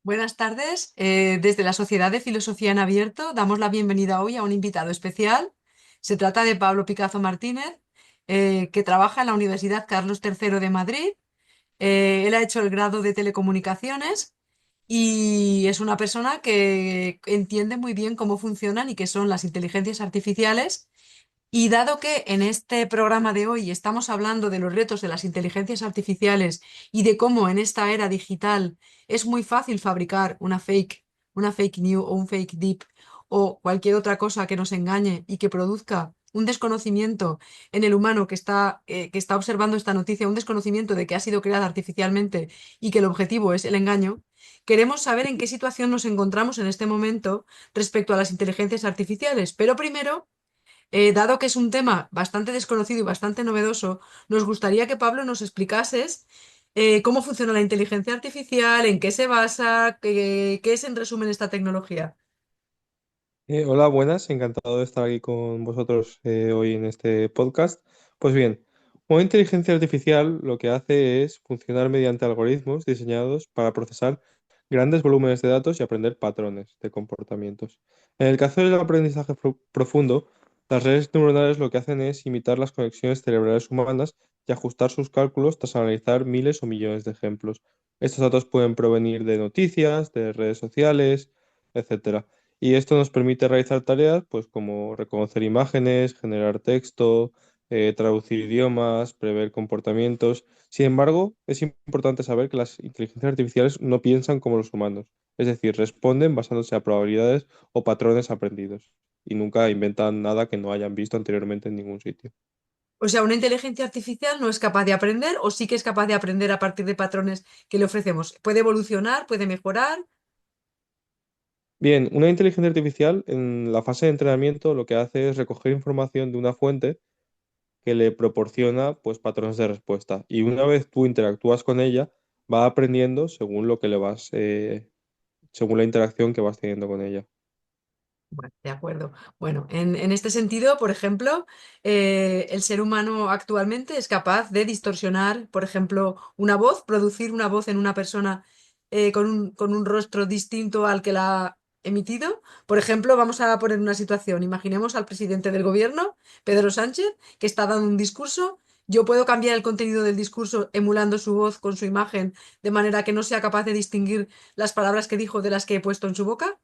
Buenas tardes. Desde la Sociedad de Filosofía en Abierto damos la bienvenida hoy a un invitado especial. Se trata de Pablo Picazo Martínez, que trabaja en la Universidad Carlos III de Madrid. Él ha hecho el grado de Telecomunicaciones y es una persona que entiende muy bien cómo funcionan y qué son las inteligencias artificiales. Y dado que en este programa de hoy estamos hablando de los retos de las inteligencias artificiales y de cómo en esta era digital es muy fácil fabricar una fake news o un fake deep o cualquier otra cosa que nos engañe y que produzca un desconocimiento en el humano que está observando esta noticia, un desconocimiento de que ha sido creada artificialmente y que el objetivo es el engaño, queremos saber en qué situación nos encontramos en este momento respecto a las inteligencias artificiales. Pero primero, dado que es un tema bastante desconocido y bastante novedoso, nos gustaría que Pablo nos explicases cómo funciona la inteligencia artificial, en qué se basa, qué es en resumen esta tecnología. Hola, buenas, encantado de estar aquí con vosotros hoy en este podcast. Pues bien, una inteligencia artificial lo que hace es funcionar mediante algoritmos diseñados para procesar grandes volúmenes de datos y aprender patrones de comportamientos. En el caso del aprendizaje profundo, las redes neuronales lo que hacen es imitar las conexiones cerebrales humanas y ajustar sus cálculos tras analizar miles o millones de ejemplos. Estos datos pueden provenir de noticias, de redes sociales, etcétera. Y esto nos permite realizar tareas pues como reconocer imágenes, generar texto, traducir idiomas, prever comportamientos. Sin embargo, es importante saber que las inteligencias artificiales no piensan como los humanos, es decir, responden basándose a probabilidades o patrones aprendidos y nunca inventan nada que no hayan visto anteriormente en ningún sitio. O sea, una inteligencia artificial no es capaz de aprender o sí que es capaz de aprender a partir de patrones que le ofrecemos. Puede evolucionar, puede mejorar. Bien, una inteligencia artificial en la fase de entrenamiento lo que hace es recoger información de una fuente que le proporciona pues patrones de respuesta. Y una vez tú interactúas con ella, va aprendiendo según lo que le vas, según la interacción que vas teniendo con ella. Bueno, de acuerdo. Bueno, en este sentido, por ejemplo, el ser humano actualmente es capaz de distorsionar, por ejemplo, una voz, producir una voz en una persona con un rostro distinto al que la ha emitido. Por ejemplo, vamos a poner una situación. Imaginemos al presidente del gobierno, Pedro Sánchez, que está dando un discurso. Yo puedo cambiar el contenido del discurso emulando su voz con su imagen, de manera que no sea capaz de distinguir las palabras que dijo de las que he puesto en su boca.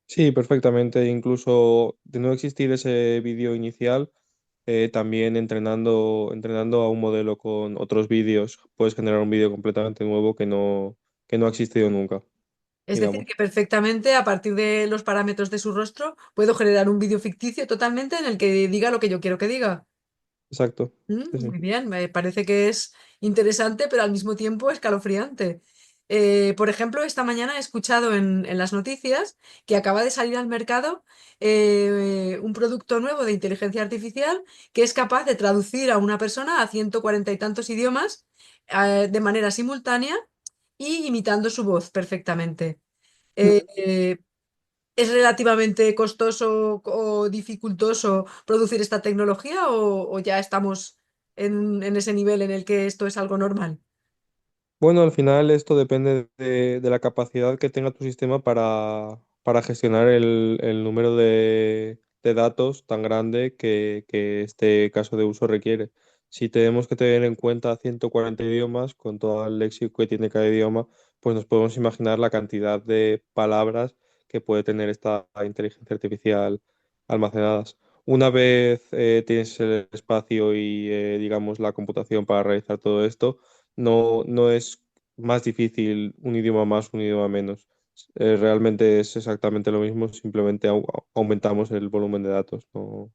Sí, perfectamente. Incluso de no existir ese vídeo inicial, también entrenando a un modelo con otros vídeos, puedes generar un vídeo completamente nuevo que no ha existido nunca, Es decir, digamos. que perfectamente a partir de los parámetros de su rostro puedo generar un vídeo ficticio totalmente en el que diga lo que yo quiero que diga. Exacto. Sí, sí. Muy bien, me parece que es interesante, pero al mismo tiempo escalofriante. Por ejemplo, esta mañana he escuchado en las noticias que acaba de salir al mercado un producto nuevo de inteligencia artificial que es capaz de traducir a una persona a 140 y tantos idiomas de manera simultánea y imitando su voz perfectamente. Eh, ¿Es relativamente costoso o dificultoso producir esta tecnología o ya estamos en ese nivel en el que esto es algo normal? Bueno, al final esto depende de la capacidad que tenga tu sistema para gestionar el número de datos tan grande que este caso de uso requiere. Si tenemos que tener en cuenta 140 idiomas, con todo el léxico que tiene cada idioma, pues nos podemos imaginar la cantidad de palabras que puede tener esta inteligencia artificial almacenadas. Una vez tienes el espacio y, digamos, la computación para realizar todo esto, no es más difícil un idioma más, un idioma menos. Realmente es exactamente lo mismo, simplemente aumentamos el volumen de datos, no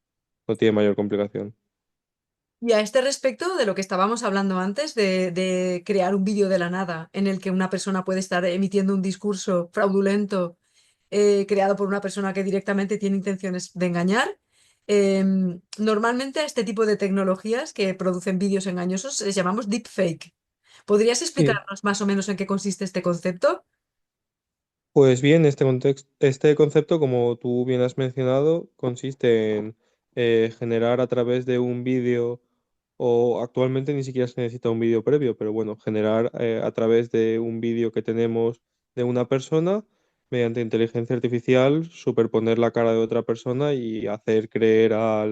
tiene mayor complicación. Y a este respecto de lo que estábamos hablando antes, de crear un vídeo de la nada en el que una persona puede estar emitiendo un discurso fraudulento creado por una persona que directamente tiene intenciones de engañar. Normalmente a este tipo de tecnologías que producen vídeos engañosos les llamamos deepfake. ¿Podrías Sí, explicarnos más o menos en qué consiste este concepto? pues bien, este este concepto, como tú bien has mencionado, consiste en generar a través de un vídeo, o actualmente ni siquiera se necesita un vídeo previo, pero bueno, generar a través de un vídeo que tenemos de una persona, mediante inteligencia artificial, superponer la cara de otra persona y hacer creer a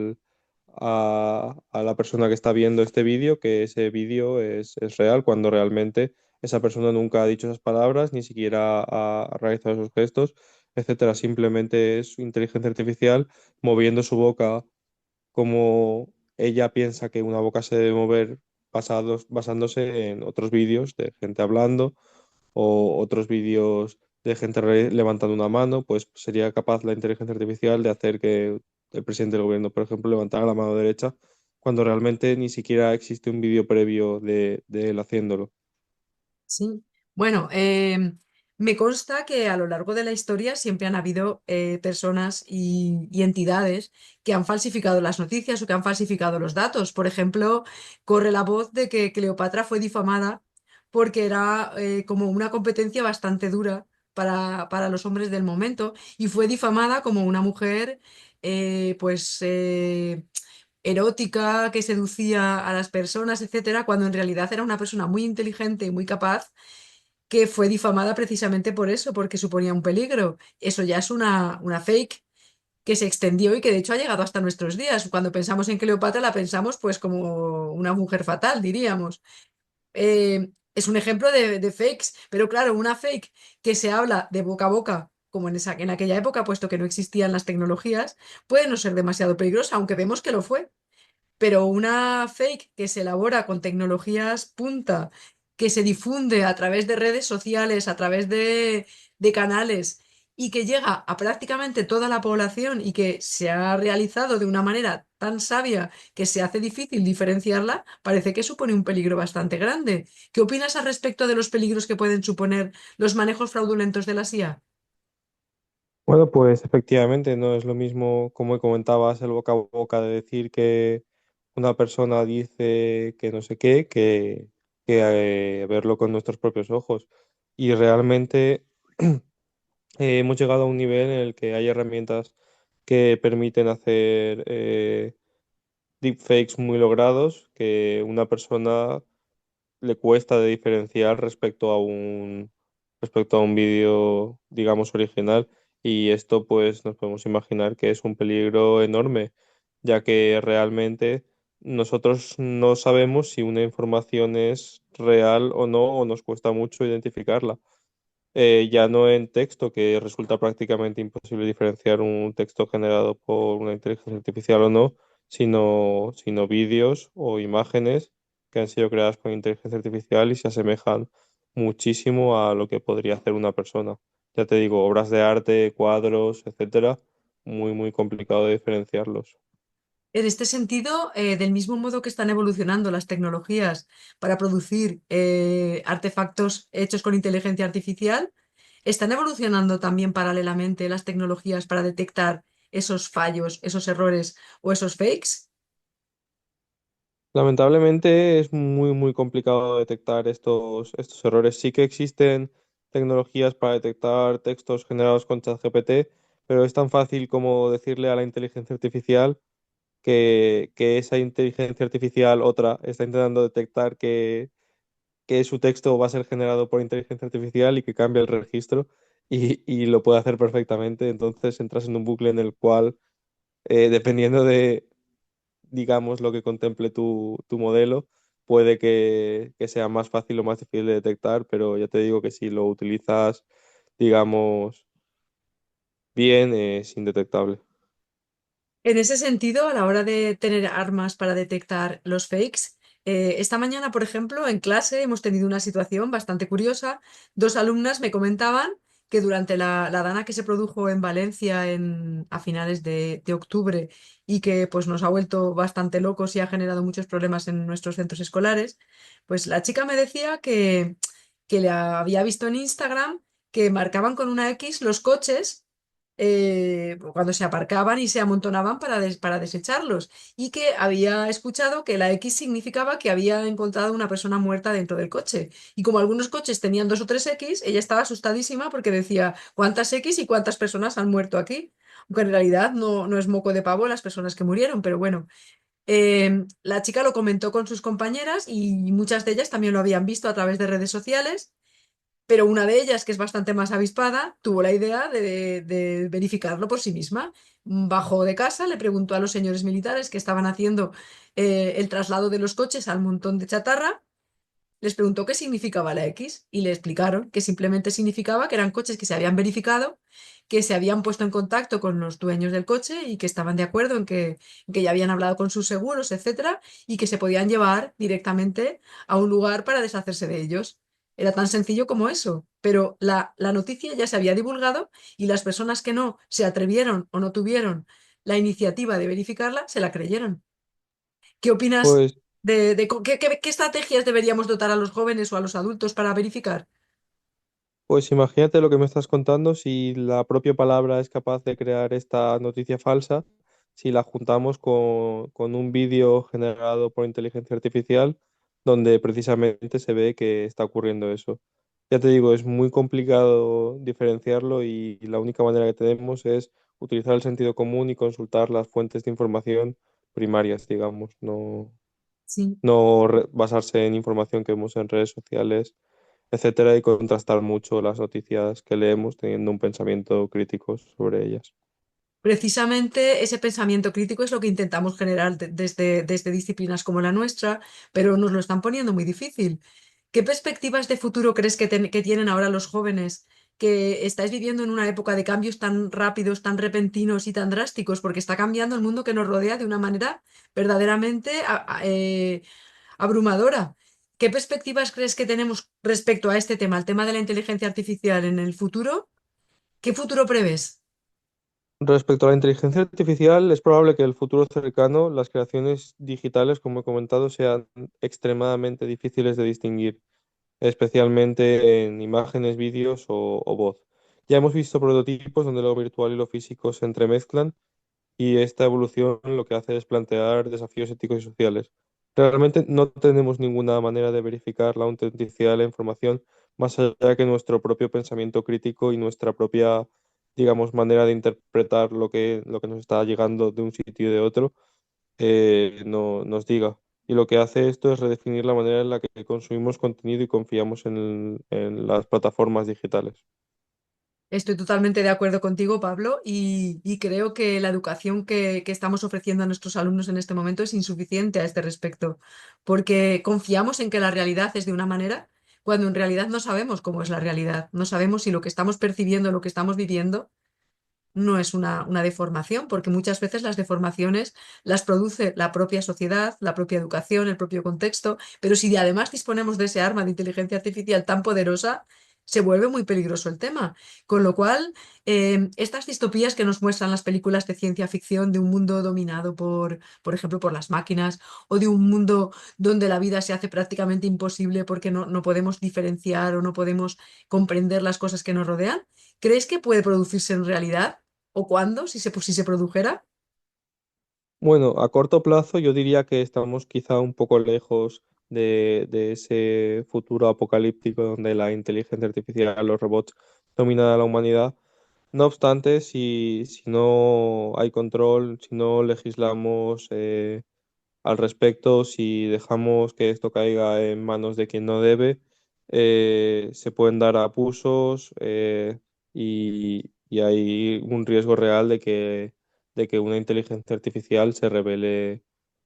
la persona que está viendo este vídeo que ese vídeo es real, cuando realmente esa persona nunca ha dicho esas palabras, ni siquiera ha realizado esos gestos, etcétera. Simplemente es inteligencia artificial moviendo su boca como ella piensa que una boca se debe mover basándose en otros vídeos de gente hablando o otros vídeos de gente levantando una mano, pues sería capaz la inteligencia artificial de hacer que el presidente del gobierno, por ejemplo, levantara la mano derecha cuando realmente ni siquiera existe un vídeo previo de él haciéndolo. Sí. Bueno, me consta que a lo largo de la historia siempre han habido personas y entidades que han falsificado las noticias o que han falsificado los datos. Por ejemplo, corre la voz de que Cleopatra fue difamada porque era como una competencia bastante dura para los hombres del momento y fue difamada como una mujer erótica que seducía a las personas, etcétera, cuando en realidad era una persona muy inteligente y muy capaz que fue difamada precisamente por eso, porque suponía un peligro. Eso ya es una fake que se extendió y que de hecho ha llegado hasta nuestros días. Cuando pensamos en Cleopatra la pensamos pues como una mujer fatal, diríamos. Es un ejemplo de fakes, pero claro, una fake que se habla de boca a boca, como en aquella época, puesto que no existían las tecnologías, puede no ser demasiado peligrosa, aunque vemos que lo fue. Pero una fake que se elabora con tecnologías punta, que se difunde a través de redes sociales, a través de canales y que llega a prácticamente toda la población y que se ha realizado de una manera tan sabia que se hace difícil diferenciarla, parece que supone un peligro bastante grande. ¿Qué opinas al respecto de los peligros que pueden suponer los manejos fraudulentos de la IA? Bueno, pues efectivamente no es lo mismo, como comentabas, el boca a boca de decir que una persona dice que no sé qué, que verlo con nuestros propios ojos. Y realmente hemos llegado a un nivel en el que hay herramientas que permiten hacer deepfakes muy logrados, que una persona le cuesta de diferenciar respecto a un vídeo, digamos, original. Y esto, pues, nos podemos imaginar que es un peligro enorme, ya que realmente nosotros no sabemos si una información es real o no, o nos cuesta mucho identificarla. Ya no en texto, que resulta prácticamente imposible diferenciar un texto generado por una inteligencia artificial o no, sino vídeos o imágenes que han sido creadas con inteligencia artificial y se asemejan muchísimo a lo que podría hacer una persona. Ya te digo, obras de arte, cuadros, etcétera, muy, muy complicado de diferenciarlos. En este sentido, del mismo modo que están evolucionando las tecnologías para producir artefactos hechos con inteligencia artificial, están evolucionando también paralelamente las tecnologías para detectar esos fallos, esos errores o esos fakes. Lamentablemente es muy, muy complicado detectar estos errores. Sí que existen tecnologías para detectar textos generados con ChatGPT, pero es tan fácil como decirle a la inteligencia artificial que esa inteligencia artificial, otra, está intentando detectar que su texto va a ser generado por inteligencia artificial y que cambia el registro y lo puede hacer perfectamente. Entonces entras en un bucle en el cual, dependiendo de digamos, lo que contemple tu modelo, puede que sea más fácil o más difícil de detectar, pero ya te digo que si lo utilizas, digamos, bien, es indetectable. En ese sentido, a la hora de tener armas para detectar los fakes, esta mañana, por ejemplo, en clase hemos tenido una situación bastante curiosa. Dos alumnas me comentaban que durante la dana que se produjo en Valencia a finales de octubre y que pues, nos ha vuelto bastante locos y ha generado muchos problemas en nuestros centros escolares, pues la chica me decía que le había visto en Instagram que marcaban con una X los coches cuando se aparcaban y se amontonaban para desecharlos, y que había escuchado que la X significaba que había encontrado una persona muerta dentro del coche. Y como algunos coches tenían dos o tres X, ella estaba asustadísima porque decía, ¿cuántas X y cuántas personas han muerto aquí? Aunque en realidad no es moco de pavo las personas que murieron, pero bueno. La chica lo comentó con sus compañeras y muchas de ellas también lo habían visto a través de redes sociales, pero una de ellas, que es bastante más avispada, tuvo la idea de verificarlo por sí misma. Bajó de casa, le preguntó a los señores militares que estaban haciendo el traslado de los coches al montón de chatarra, les preguntó qué significaba la X y le explicaron que simplemente significaba que eran coches que se habían verificado, que se habían puesto en contacto con los dueños del coche y que estaban de acuerdo en que ya habían hablado con sus seguros, etcétera, y que se podían llevar directamente a un lugar para deshacerse de ellos. Era tan sencillo como eso, pero la noticia ya se había divulgado y las personas que no se atrevieron o no tuvieron la iniciativa de verificarla, se la creyeron. ¿Qué opinas Pues qué estrategias deberíamos dotar a los jóvenes o a los adultos para verificar? Pues imagínate lo que me estás contando, si la propia palabra es capaz de crear esta noticia falsa, si la juntamos con un vídeo generado por inteligencia artificial, donde precisamente se ve que está ocurriendo eso. Ya te digo, es muy complicado diferenciarlo y la única manera que tenemos es utilizar el sentido común y consultar las fuentes de información primarias, digamos, Sí. no basarse en información que vemos en redes sociales, etcétera, y contrastar mucho las noticias que leemos teniendo un pensamiento crítico sobre ellas. Precisamente ese pensamiento crítico es lo que intentamos generar desde disciplinas como la nuestra, pero nos lo están poniendo muy difícil. ¿Qué perspectivas de futuro crees que tienen ahora los jóvenes que estáis viviendo en una época de cambios tan rápidos, tan repentinos y tan drásticos? Porque está cambiando el mundo que nos rodea de una manera verdaderamente abrumadora. ¿Qué perspectivas crees que tenemos respecto a este tema, el tema de la inteligencia artificial en el futuro? ¿Qué futuro prevés? Respecto a la inteligencia artificial, es probable que en el futuro cercano las creaciones digitales, como he comentado, sean extremadamente difíciles de distinguir, especialmente en imágenes, vídeos o voz. Ya hemos visto prototipos donde lo virtual y lo físico se entremezclan. Y esta evolución lo que hace es plantear desafíos éticos y sociales. Realmente no tenemos ninguna manera de verificar la autenticidad de la información más allá que nuestro propio pensamiento crítico y nuestra propia, digamos, manera de interpretar lo que nos está llegando de un sitio y de otro, no, nos diga. Y lo que hace esto es redefinir la manera en la que consumimos contenido y confiamos en las plataformas digitales. Estoy totalmente de acuerdo contigo, Pablo, y creo que la educación que estamos ofreciendo a nuestros alumnos en este momento es insuficiente a este respecto, porque confiamos en que la realidad es de una manera, cuando en realidad no sabemos cómo es la realidad, no sabemos si lo que estamos percibiendo, lo que estamos viviendo, no es una deformación, porque muchas veces las deformaciones las produce la propia sociedad, la propia educación, el propio contexto, pero si además disponemos de ese arma de inteligencia artificial tan poderosa, se vuelve muy peligroso el tema. Con lo cual, estas distopías que nos muestran las películas de ciencia ficción de un mundo dominado por ejemplo, por las máquinas, o de un mundo donde la vida se hace prácticamente imposible porque no podemos diferenciar o no podemos comprender las cosas que nos rodean, ¿crees que puede producirse en realidad? ¿O cuándo, si se produjera? Bueno, a corto plazo yo diría que estamos quizá un poco lejos de ese futuro apocalíptico donde la inteligencia artificial, los robots dominan a la humanidad. No obstante, si no hay control, si no legislamos al respecto, si dejamos que esto caiga en manos de quien no debe, se pueden dar abusos y hay un riesgo real de que una inteligencia artificial se revele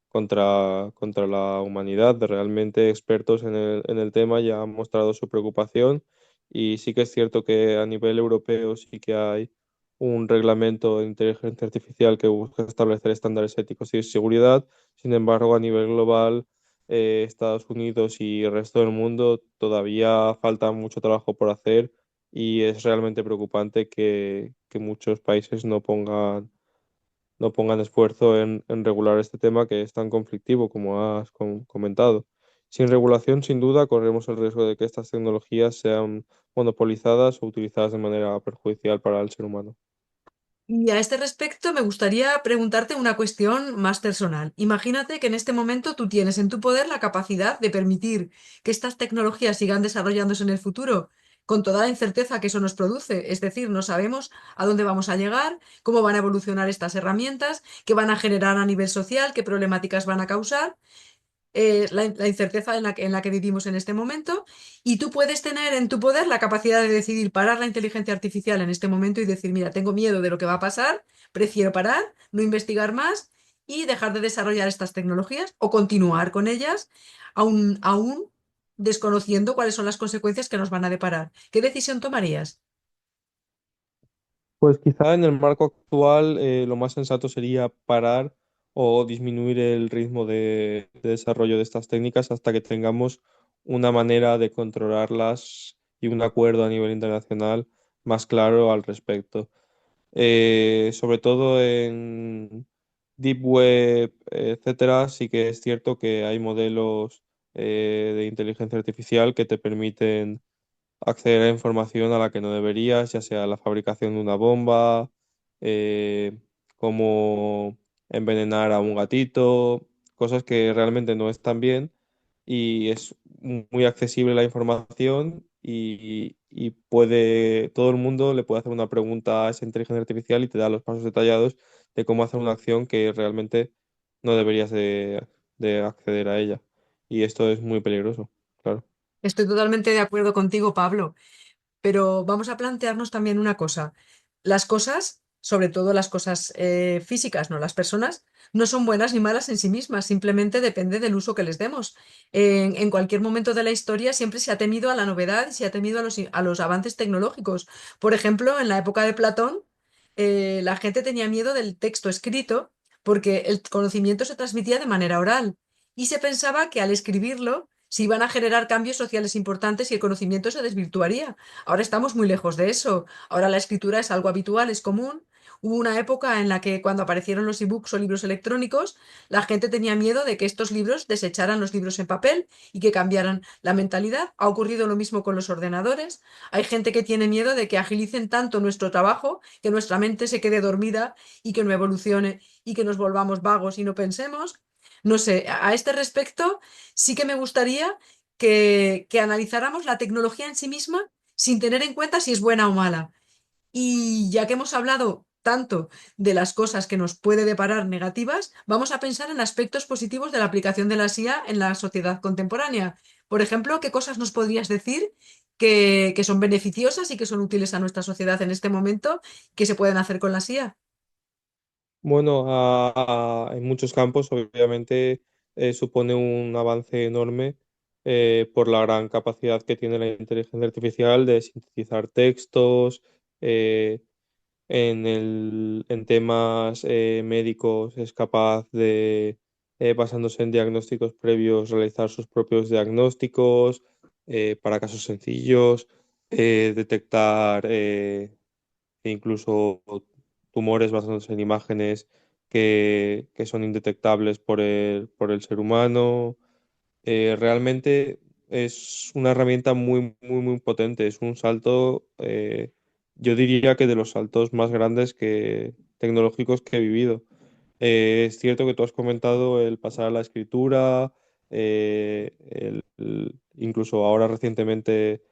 contra la humanidad. Realmente expertos en el tema ya han mostrado su preocupación y sí que es cierto que a nivel europeo sí que hay un reglamento de inteligencia artificial que busca establecer estándares éticos y de seguridad. Sin embargo, a nivel global, Estados Unidos y el resto del mundo todavía falta mucho trabajo por hacer y es realmente preocupante que muchos países no pongan esfuerzo en regular este tema que es tan conflictivo como has comentado. Sin regulación, sin duda, corremos el riesgo de que estas tecnologías sean monopolizadas o utilizadas de manera perjudicial para el ser humano. Y a este respecto me gustaría preguntarte una cuestión más personal. Imagínate que en este momento tú tienes en tu poder la capacidad de permitir que estas tecnologías sigan desarrollándose en el futuro, con toda la incerteza que eso nos produce. Es decir, no sabemos a dónde vamos a llegar, cómo van a evolucionar estas herramientas, qué van a generar a nivel social, qué problemáticas van a causar. la incerteza en la que vivimos en este momento, y tú puedes tener en tu poder la capacidad de decidir parar la inteligencia artificial en este momento y decir, mira, tengo miedo de lo que va a pasar, prefiero parar, no investigar más y dejar de desarrollar estas tecnologías o continuar con ellas, aún desconociendo cuáles son las consecuencias que nos van a deparar. ¿Qué decisión tomarías? Pues quizá en el marco actual lo más sensato sería parar o disminuir el ritmo de desarrollo de estas técnicas hasta que tengamos una manera de controlarlas y un acuerdo a nivel internacional más claro al respecto. Sobre todo en Deep Web, etcétera, sí que es cierto que hay modelos de inteligencia artificial que te permiten acceder a información a la que no deberías, ya sea la fabricación de una bomba, eh, cómo envenenar a un gatito, cosas que realmente no están bien y es muy accesible la información y puede, todo el mundo le puede hacer una pregunta a esa inteligencia artificial y te da los pasos detallados de cómo hacer una acción que realmente no deberías de acceder a ella. Y esto es muy peligroso, claro. Estoy totalmente de acuerdo contigo, Pablo. Pero vamos a plantearnos también una cosa. Las cosas, sobre todo las cosas físicas, no las personas, no son buenas ni malas en sí mismas, simplemente depende del uso que les demos. En cualquier momento de la historia siempre se ha temido a la novedad y se ha temido a los avances tecnológicos. Por ejemplo, en la época de Platón, la gente tenía miedo del texto escrito porque el conocimiento se transmitía de manera oral y se pensaba que al escribirlo se iban a generar cambios sociales importantes y el conocimiento se desvirtuaría. Ahora estamos muy lejos de eso. Ahora la escritura es algo habitual, es común. Hubo una época en la que cuando aparecieron los ebooks o libros electrónicos, la gente tenía miedo de que estos libros desecharan los libros en papel y que cambiaran la mentalidad. Ha ocurrido lo mismo con los ordenadores. Hay gente que tiene miedo de que agilicen tanto nuestro trabajo que nuestra mente se quede dormida y que no evolucione y que nos volvamos vagos y no pensemos. No sé, a este respecto sí que me gustaría que analizáramos la tecnología en sí misma sin tener en cuenta si es buena o mala. Y ya que hemos hablado tanto de las cosas que nos puede deparar negativas, vamos a pensar en aspectos positivos de la aplicación de la IA en la sociedad contemporánea. Por ejemplo, ¿qué cosas nos podrías decir que son beneficiosas y que son útiles a nuestra sociedad en este momento que se pueden hacer con la IA? Bueno, en muchos campos obviamente supone un avance enorme por la gran capacidad que tiene la inteligencia artificial de sintetizar textos, eh, en temas médicos es capaz de, basándose en diagnósticos previos, realizar sus propios diagnósticos para casos sencillos, detectar incluso tumores basándose en imágenes que son indetectables por el ser humano. Realmente es una herramienta muy potente. Es un salto, yo diría que de los saltos más grandes tecnológicos que he vivido. Es cierto que tú has comentado el pasar a la escritura, incluso ahora recientemente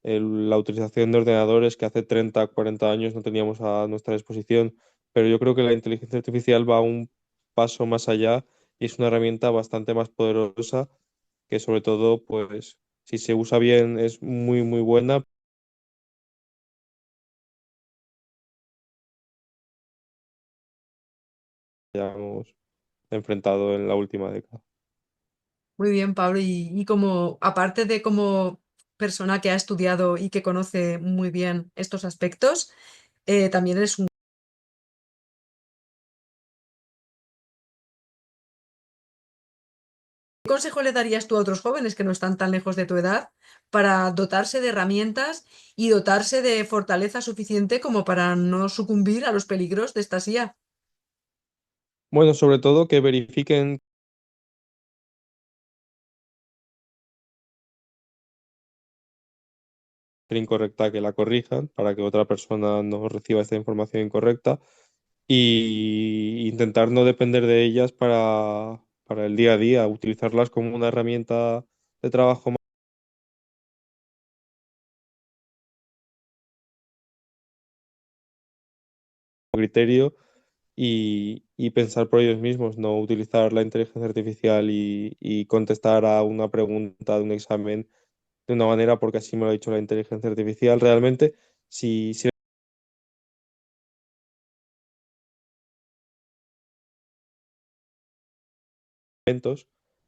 la utilización de ordenadores que hace 30 40 años no teníamos a nuestra disposición, pero yo creo que la inteligencia artificial va un paso más allá y es una herramienta bastante más poderosa que sobre todo, pues, si se usa bien es muy buena, ya hemos enfrentado en la última década. Muy bien, Pablo. Y como, aparte de como persona que ha estudiado y que conoce muy bien estos aspectos, también eres un... ¿Qué consejo le darías tú a otros jóvenes que no están tan lejos de tu edad para dotarse de herramientas y dotarse de fortaleza suficiente como para no sucumbir a los peligros de esta IA? Bueno, sobre todo que verifiquen que es incorrecta, que la corrijan para que otra persona no reciba esta información incorrecta y intentar no depender de ellas para el día a día, utilizarlas como una herramienta de trabajo más criterio y pensar por ellos mismos, no utilizar la inteligencia artificial y contestar a una pregunta de un examen de una manera porque así me lo ha dicho la inteligencia artificial. Realmente, si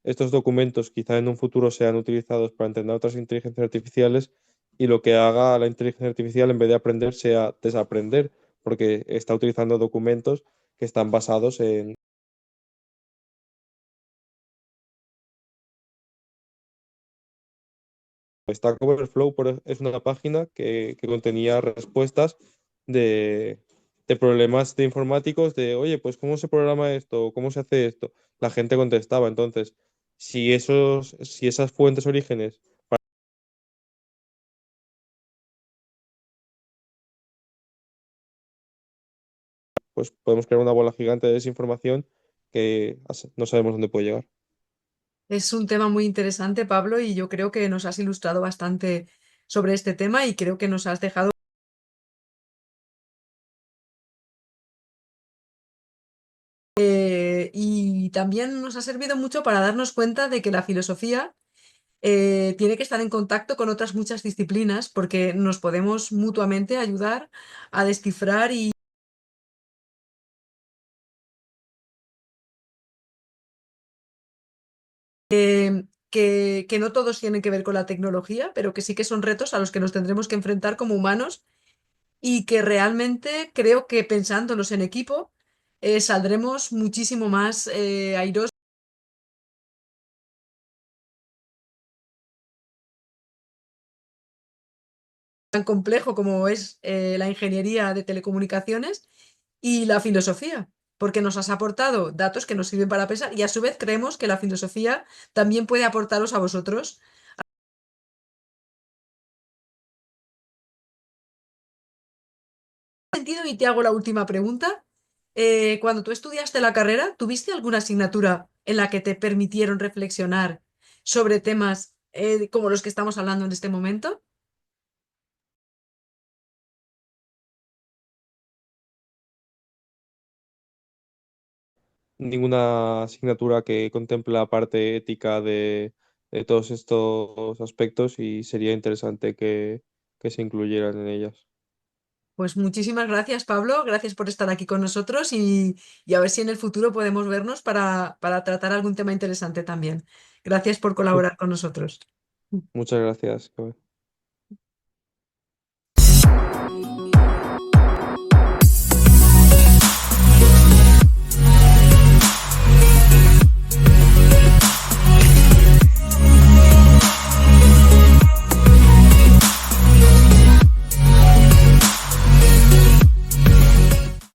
estos documentos quizá en un futuro sean utilizados para entrenar otras inteligencias artificiales y lo que haga la inteligencia artificial en vez de aprender sea desaprender, porque está utilizando documentos que están basados en Stack Overflow. Es una página que contenía respuestas de, de problemas de informáticos de, oye, pues ¿cómo se programa esto? ¿Cómo se hace esto? La gente contestaba. Entonces, si esas fuentes orígenes pues podemos crear una bola gigante de desinformación que no sabemos dónde puede llegar. Es un tema muy interesante, Pablo, y yo creo que nos has ilustrado bastante sobre este tema y creo que nos has dejado. Y también nos ha servido mucho para darnos cuenta de que la filosofía tiene que estar en contacto con otras muchas disciplinas porque nos podemos mutuamente ayudar a descifrar y que no todos tienen que ver con la tecnología, pero que sí que son retos a los que nos tendremos que enfrentar como humanos y que realmente creo que pensándolos en equipo saldremos muchísimo más airosos. Tan complejo como es la ingeniería de telecomunicaciones y la filosofía, porque nos has aportado datos que nos sirven para pensar y a su vez creemos que la filosofía también puede aportaros a vosotros sentido. Y te hago la última pregunta. Cuando tú estudiaste la carrera, ¿tuviste alguna asignatura en la que te permitieron reflexionar sobre temas como los que estamos hablando en este momento? Ninguna asignatura que contemple la parte ética de todos estos aspectos y sería interesante que se incluyeran en ellas. Pues muchísimas gracias, Pablo. Gracias por estar aquí con nosotros y a ver si en el futuro podemos vernos para tratar algún tema interesante también. Gracias por Mu- colaborar con nosotros. Muchas gracias.